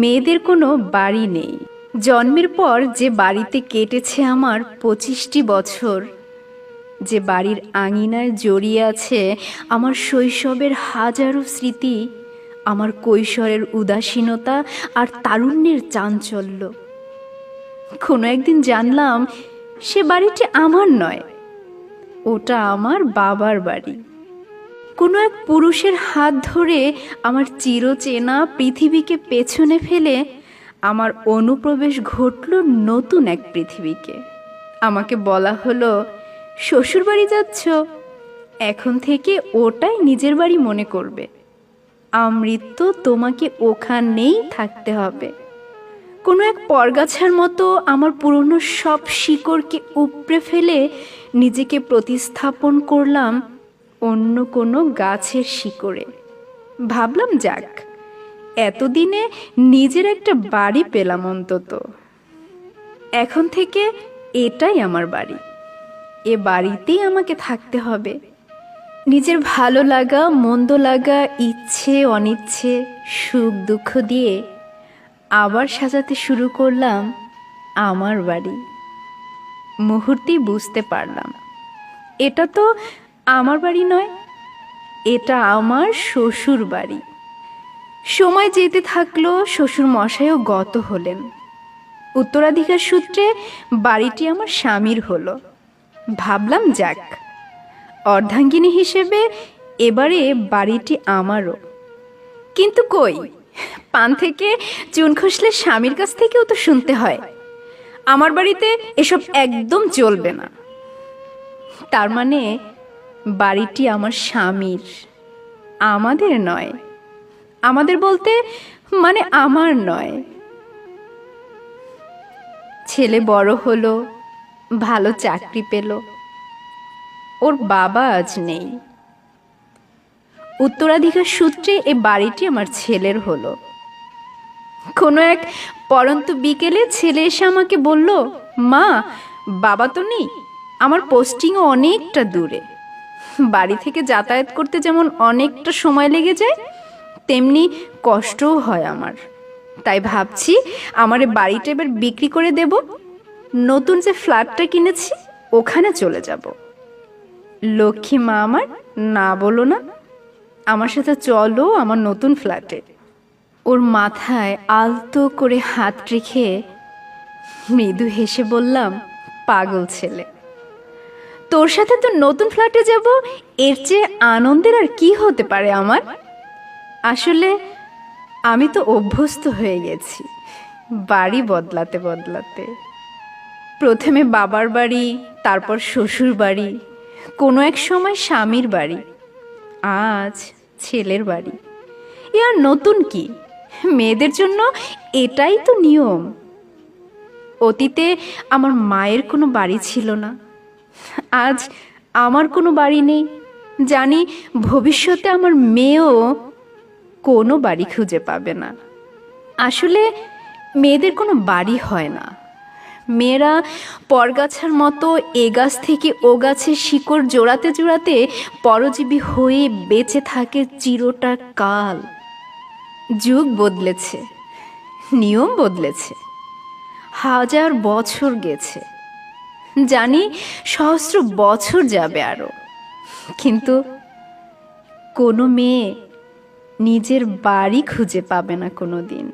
মেয়েদের কোনো বাড়ি নেই। জন্মের পর যে বাড়িতে কেটেছে আমার 25টি বছর, যে বাড়ির আঙিনায় জড়িয়ে আছে আমার শৈশবের হাজারো স্মৃতি, আমার কৈশোরের উদাসীনতা আর তারুণ্যের চাঞ্চল্য। কোনো একদিন জানলাম সে বাড়িটি আমার নয়, ওটা আমার বাবার বাড়ি। কোনো এক পুরুষের হাত ধরে আমার চিরচেনা পৃথিবীকে পেছনে ফেলে আমার অনুপ্রবেশ ঘটল নতুন এক পৃথিবীকে। আমাকে বলা হলো, শ্বশুরবাড়ি যাচ্ছ, এখন থেকে ওটাই নিজের বাড়ি মনে করবে, আমৃত্যু তোমাকে ওখানেই থাকতে হবে। কোনো এক পরগাছার মতো আমার পুরনো সব শিকড়কে উপড়ে ফেলে নিজেকে প্রতিস্থাপন করলাম অন্য কোনো গাছের শিকড়ে। ভাবলাম, যাক, এতদিনে নিজের একটা বাড়ি পেলাম অন্তত। এখন থেকে এটাই আমার বাড়ি, এ বাড়িতেই আমাকে থাকতে হবে। নিজের ভালো লাগা মন্দ লাগা, ইচ্ছে অনিচ্ছে, সুখ দুঃখ দিয়ে আবার সাজাতে শুরু করলাম আমার বাড়ি। মুহূর্তেই বুঝতে পারলাম এটা তো আমার বাড়ি নয়, এটা আমার শ্বশুর বাড়ি। সময় যেতে থাকলো, শ্বশুর মশাইও গত হলেন। উত্তরাধিকার সূত্রে বাড়িটি আমার স্বামীর হলো। ভাবলাম, যাক, অর্ধাঙ্গিনী হিসেবে এবারে বাড়িটি আমারও। কিন্তু কই, পান থেকে চুন খসলে স্বামীর কাছ থেকেও তো শুনতে হয় আমার বাড়িতে এসব একদম চলবে না। তার মানে বাড়িটি আমার স্বামীর, আমাদের নয়। আমাদের বলতে মানে আমার নয়। ছেলে বড় হলো, ভালো চাকরি পেল, ওর বাবা আজ নেই। উত্তরাধিকার সূত্রে এ বাড়িটি আমার ছেলের হলো। কোনো এক পরন্ত বিকেলে ছেলে এসে আমাকে বলল, মা, বাবা তো নেই, আমার পোস্টিংও অনেকটা দূরে, বাড়ি থেকে যাতায়াত করতে যেমন অনেকটা সময় লেগে যায়, তেমনি কষ্টও হয় আমার। তাই ভাবছি আমার এ বাড়িটা এবার বিক্রি করে দেব, নতুন যে ফ্ল্যাটটা কিনেছি ওখানে চলে যাব। লক্ষ্মী মা আমার, না বলো না, আমার সাথে চলো আমার নতুন ফ্ল্যাটে। ওর মাথায় আলতো করে হাত রেখে মৃদু হেসে বললাম, পাগল ছেলে, তোর সাথে তো নতুন ফ্ল্যাটে যাব, এর চেয়ে আনন্দের আর কি হতে পারে আমার। আসলে আমি তো অভ্যস্ত হয়ে গেছি বাড়ি বদলাতে বদলাতে। প্রথমে বাবার বাড়ি, তারপর শ্বশুর বাড়ি, কোনো এক সময় স্বামীর বাড়ি, আজ ছেলের বাড়ি। এ আর নতুন কি, মেয়েদের জন্য এটাই তো নিয়ম। অতীতে আমার মায়ের কোনো বাড়ি ছিল না, আজ আমার কোনো বাড়ি নেই। জানি ভবিষ্যতে আমার মেয়েও কোনো বাড়ি খুঁজে পাবে না। আসলে মেয়েদের কোনো বাড়ি হয় না, মেয়েরা পরগাছার মতো এ গাছ থেকে ও গাছের শিকড় জোড়াতে জোড়াতে পরজীবী হয়ে বেঁচে থাকে চিরটা কাল। যুগ বদলেছে, নিয়ম বদলেছে, হাজার বছর গেছে, জানি সহস্র বছর যাবে আরো, কিন্তু কোনো মেয়ে নিজের বাড়ি খুঁজে পাবে না কোনো দিন।